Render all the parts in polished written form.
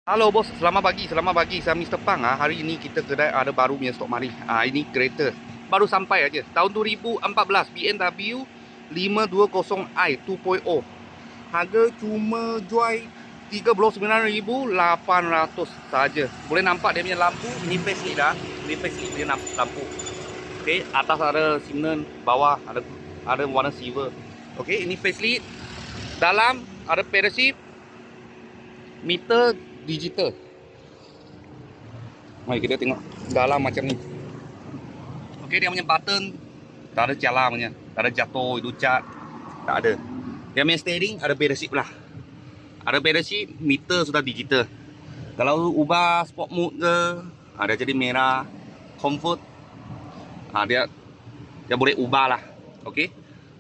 Halo bos, selamat pagi, selamat pagi. Saya Mr. Pang. Hari ini kita kedai ada baru punya stok mari. Ini kereta baru sampai aja. Tahun 2014 BMW 520i 2.0. Harga cuma jual 39,800 saja. Boleh nampak dia punya lampu, ini facelift dah. Ini facelift dia lampu. Okey, atas ada simen, bawah ada warna silver. Okey, ini facelift. Dalam ada parachute, meter digital. Mari kita tengok dalam macam ni. Okey, dia punya button tak ada cala punya, tak ada jatuh itu cat, tak ada. Dia punya steering ada parachute pula. Ada parachute, meter sudah digital. Kalau ubah sport mode ke, ada jadi merah, comfort. Dia boleh ubah lah. Okey.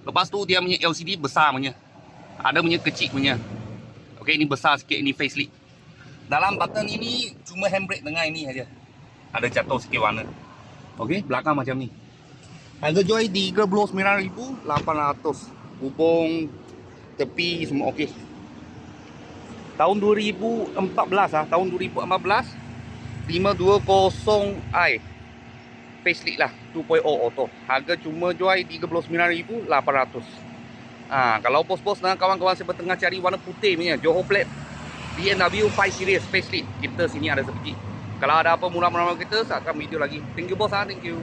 Lepas tu dia punya LCD besar punya. Ada punya kecil punya. Okey, ini besar sikit, ini facelift. Dalam button ini cuma handbrake dengan ini aja. Ada jatuh sikit warna. Okey, belakang macam ni. Harga jual 39,800. Hubung tepi semua okey. Tahun 2014 tahun 2014 520i facelift lah 2.0 auto. Harga cuma jual 39,800. Kalau bos-bos dan kawan-kawan saya tengah cari warna putih punya Johor plate BMW 5 Series facelift, kita sini ada sebiji. Kalau ada apa murah-murah kita, saya akan video lagi. Thank you bos, thank you.